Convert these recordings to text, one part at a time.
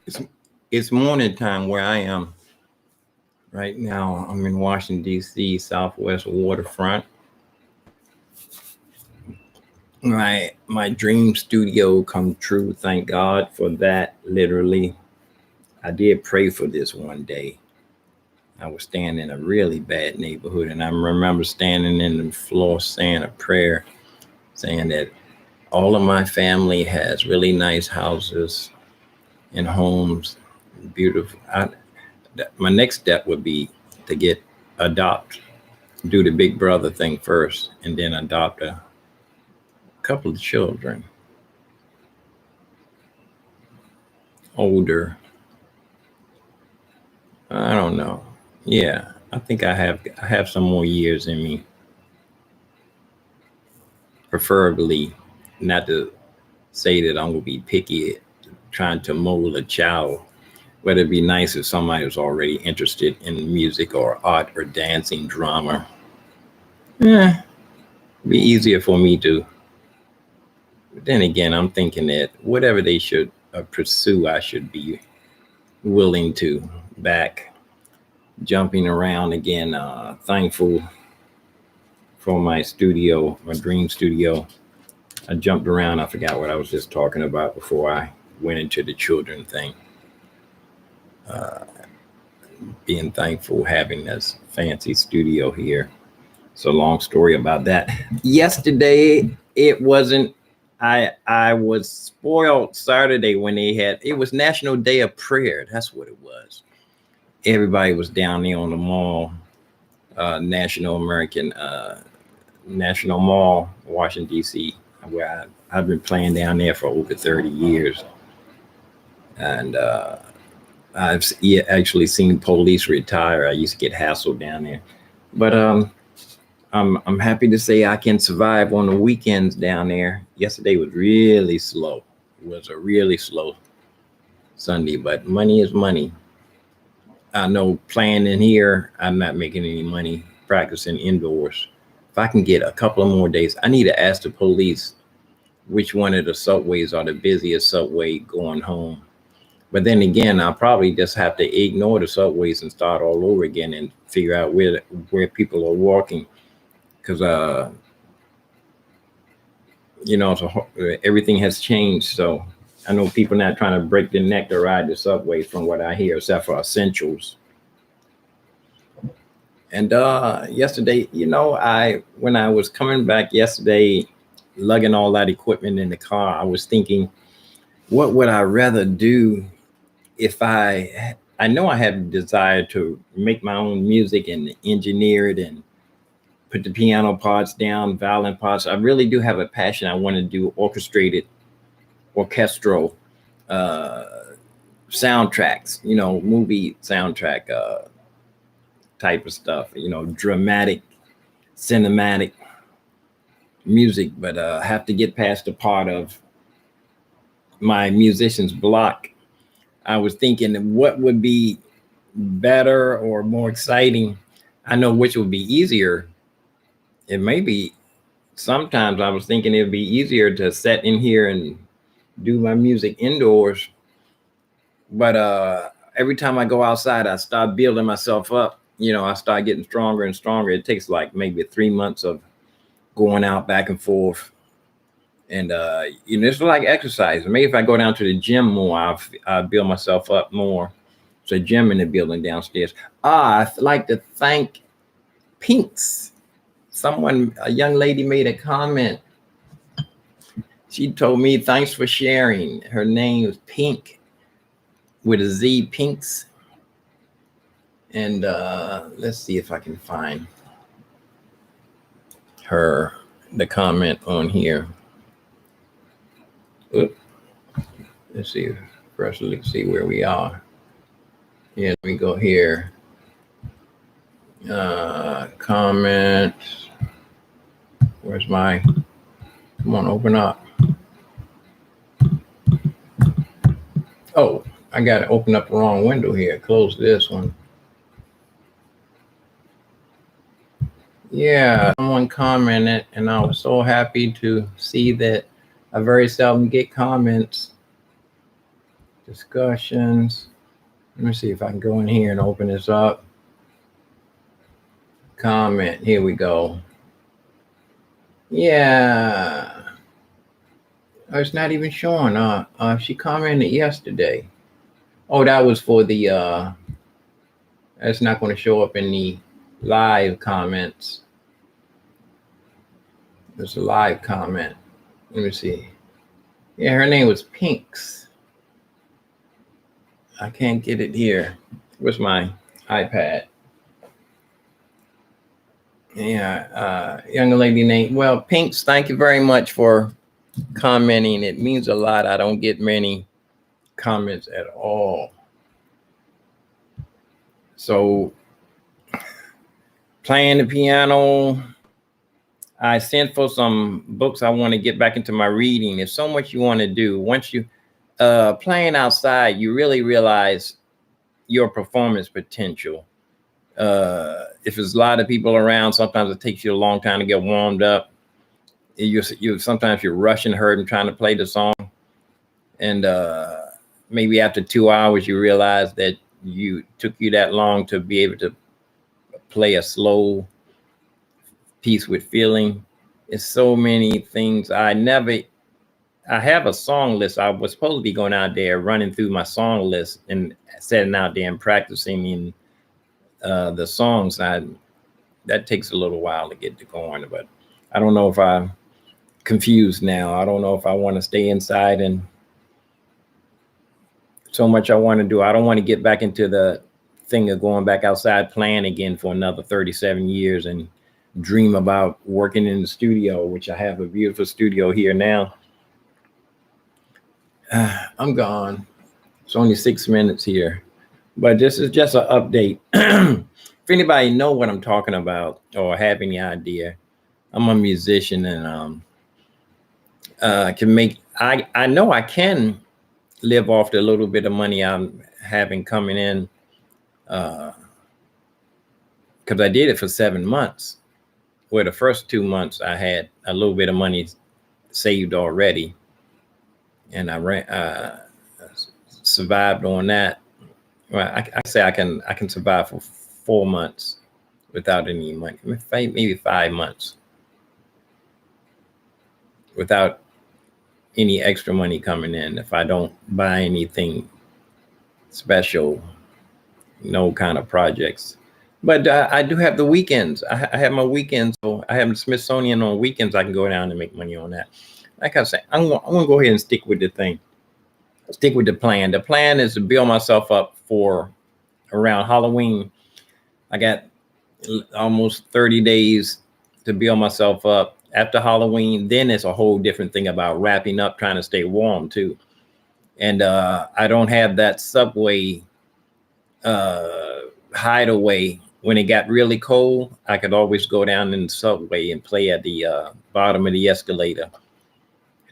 It's, it's morning time where I am right now. I'm in Washington, D.C., Southwest waterfront. My dream studio come true. Thank God for that. Literally, I did pray for this one day. I was staying in a really bad neighborhood, and I remember standing in the floor saying a prayer, saying that all of my family has really nice houses and homes, beautiful. My next step would be to adopt, do the big brother thing first, and then adopt a couple of children, older. I don't know. Yeah, I think I have some more years in me. Preferably, not to say that I'm gonna be picky trying to mold a child, but it'd be nice if somebody was already interested in music or art or dancing, drama. Yeah, be easier for me to. But then again, I'm thinking that whatever they should pursue, I should be willing to back, jumping around again. Thankful for my studio, my dream studio. I jumped around. I forgot what I was just talking about before I went into the children thing. Being thankful having this fancy studio here. So long story about that. Yesterday it wasn't. I was spoiled Saturday when it was National Day of Prayer. That's what it was. Everybody was down there on the mall, National Mall, Washington D.C., where I've been playing down there for over 30 years, and actually seen police retire. I used to get hassled down there, but I'm happy to say I can survive on the weekends down there. Yesterday was really slow. It was a really slow Sunday, but money is money. I know playing in here, I'm not making any money practicing indoors. If I can get a couple of more days, I need to ask the police which one of the subways are the busiest subway going home. But then again, I'll probably just have to ignore the subways and start all over again and figure out where people are walking, because so everything has changed. So I know people not trying to break their neck to ride the subway, from what I hear, except for essentials. And yesterday, when I was coming back yesterday, lugging all that equipment in the car, I was thinking, what would I rather do if I know I have a desire to make my own music and engineer it and put the piano parts down, violin parts. I really do have a passion. I want to do orchestral uh, soundtracks, movie soundtrack type of stuff, dramatic, cinematic music. But I have to get past the part of my musician's block. I was thinking what would be better or more exciting. I know which would be easier. It may be, sometimes I was thinking it'd be easier to sit in here and do my music indoors. But every time I go outside, I start building myself up. I start getting stronger and stronger. It takes like maybe 3 months of going out back and forth. And, it's like exercise. Maybe if I go down to the gym more, I'll build myself up more. It's a gym in the building downstairs. I'd like to thank Pinks. A young lady made a comment. She told me, thanks for sharing. Her name is Pink with a Z, Pinks. And let's see if I can find the comment on here. Oop. Let's see. First, let's see where we are. Yeah, let me go here. Comments. Where's my? Come on, open up. Oh, I got to open up the wrong window here. Close this one. Yeah, someone commented, and I was so happy to see that. I very seldom get comments discussions. Let me see if I can go in here and open this up. Comment. Here we go. Yeah. Oh, it's not even showing. She commented yesterday. Oh, that was for the that's not going to show up in the live comments. There's a live comment. Let me see. Yeah, her name was Pinks. I can't get it here. Where's my iPad? Yeah, young lady named, well, Pinks, thank you very much for commenting. It means a lot. I don't get many comments at all. So playing the piano, I sent for some books. I want to get back into my reading. There's so much you want to do. Once you playing outside, you really realize your performance potential. If there's a lot of people around, sometimes it takes you a long time to get warmed up. Sometimes you're rushing, hurting, trying to play the song. And maybe after 2 hours, you realize that you took you that long to be able to play a slow piece with feeling. It's so many things. I have a song list. I was supposed to be going out there running through my song list and sitting out there and practicing in the songs. That takes a little while to get to going, but I don't know if I'm confused now. I don't know if I want to stay inside, and so much I want to do. I don't want to get back into the thing of going back outside playing again for another 37 years and dream about working in the studio, which I have a beautiful studio here now. I'm gone. It's only 6 minutes here, but this is just an update. If anybody know what I'm talking about or have any idea, I'm a musician, and I know I can live off the little bit of money I'm having coming in, because I did it for 7 months. Where the first 2 months I had a little bit of money saved already, and I survived on that. Well, I say I can survive for 4 months without any money, maybe 5 months without any extra money coming in if I don't buy anything special, no kind of projects. But I do have the weekends. I have my weekends. So I have the Smithsonian on weekends. I can go down and make money on that. Like I said, I'm going to go ahead and stick with the thing. Stick with the plan. The plan is to build myself up for around Halloween. I got almost 30 days to build myself up. After Halloween, then it's a whole different thing about wrapping up, trying to stay warm too. And I don't have that subway hideaway. When it got really cold, I could always go down in the subway and play at the bottom of the escalator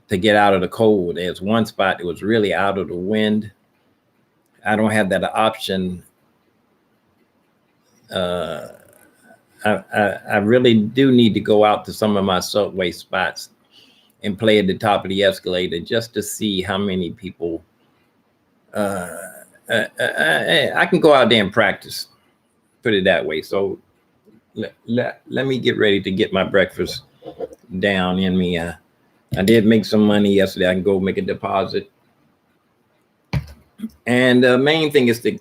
to get out of the cold. There's one spot that was really out of the wind. I don't have that option. I really do need to go out to some of my subway spots and play at the top of the escalator just to see how many people. I can go out there and practice, put it that way. So let me get ready to get my breakfast down in me. I did make some money yesterday. I can go make a deposit. And the main thing is to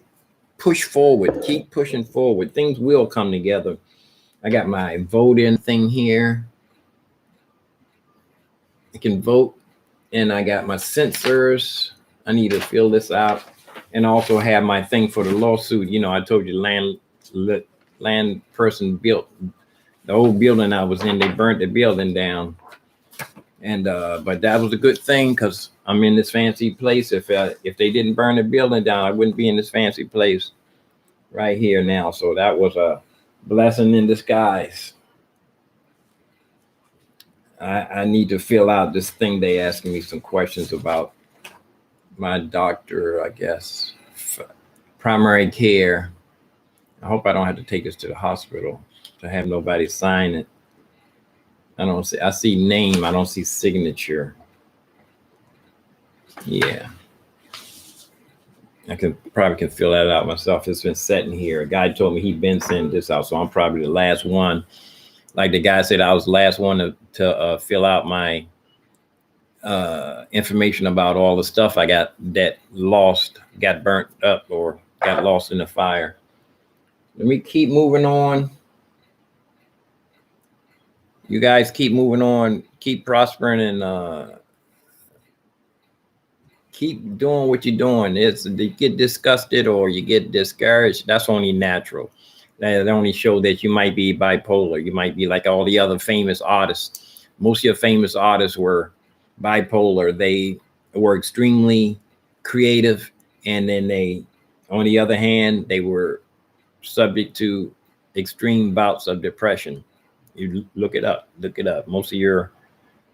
push forward, keep pushing forward. Things will come together. I got my voting thing here. I can vote, and I got my sensors. I need to fill this out, and also have my thing for the lawsuit. You know, I told you land person built the old building I was in. They burnt the building down, and but that was a good thing because I'm in this fancy place. If they didn't burn the building down, I wouldn't be in this fancy place right here now. So that was a blessing in disguise. I need to fill out this thing. They asking me some questions about my doctor, I guess, primary care. I hope I don't have to take this to the hospital to have nobody sign it. I see name, I don't see signature. Yeah. I probably can fill that out myself. It's been sitting here. A guy told me he'd been sending this out, so I'm probably the last one. Like the guy said, I was the last one to fill out my information about all the stuff I got that got burnt up, or got lost in the fire. Let me keep moving on. You guys keep moving on, keep prospering, and keep doing what you're doing. It's you get disgusted or you get discouraged. That's only natural. That only show that you might be bipolar. You might be like all the other famous artists. Most of your famous artists were bipolar. They were extremely creative, and then they, on the other hand, they were subject to extreme bouts of depression. You look it up. Look it up. Most of your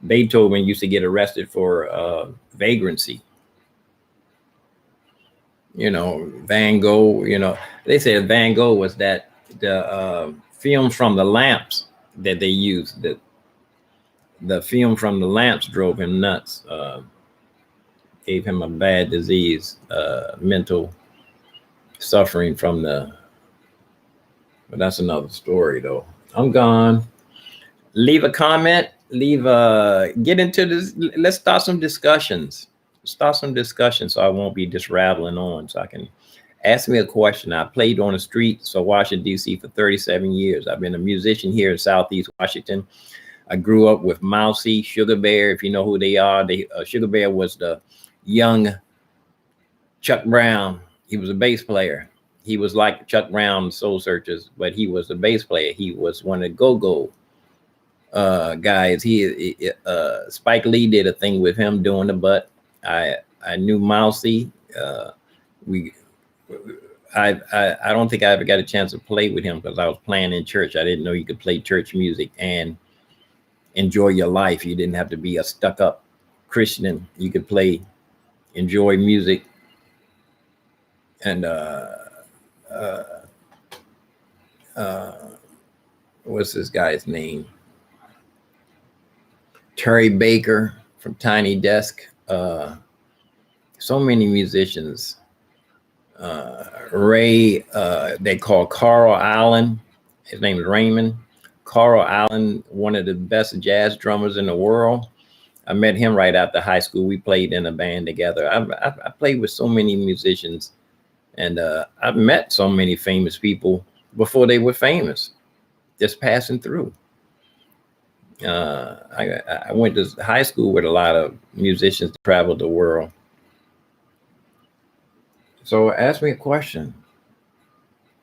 Beethoven used to get arrested for vagrancy. You know, Van Gogh. You know, they said Van Gogh was that the film from the lamps that they used. The film from the lamps drove him nuts. Gave him a bad disease, mental suffering from the. But that's another story, though. I'm gone. Leave a comment. Get into this. Let's start some discussions. So I won't be just rattling on. So I can ask me a question. I played on the streets of Washington, D.C. for 37 years. I've been a musician here in Southeast Washington. I grew up with Mousy, Sugar Bear, if you know who they are. Sugar Bear was the young Chuck Brown. He was a bass player. He was like Chuck Brown, Soul Searchers, but he was a bass player. He was one of the go-go guys. Spike Lee did a thing with him doing the butt. I knew Mousy. I don't think I ever got a chance to play with him because I was playing in church. I didn't know you could play church music and enjoy your life. You didn't have to be a stuck-up Christian. You could enjoy music, and what's this guy's name? Terry Baker from Tiny Desk. So many musicians. Ray, they call Carl Allen. His name is Raymond. Carl Allen, one of the best jazz drummers in the world. I met him right after high school. We played in a band together. I played with so many musicians, and I've met so many famous people before they were famous, just passing through. I went to high school with a lot of musicians that traveled the world. So ask me a question.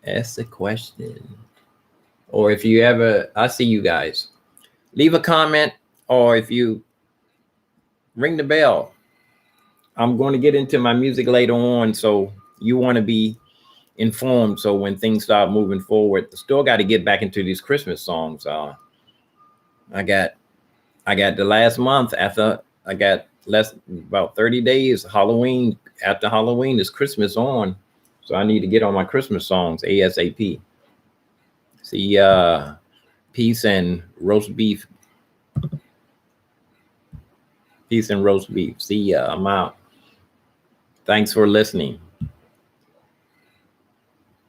Ask a question. Or if you ever, I see you guys. Leave a comment, or if you ring the bell. I'm going to get into my music later on, so you want to be informed. So when things start moving forward, still got to get back into these Christmas songs. I got the last month after I got about 30 days. Halloween, after Halloween is Christmas on, so I need to get on my Christmas songs ASAP. See, peace and roast beef. Peace and roast beef. See ya. I'm out. Thanks for listening.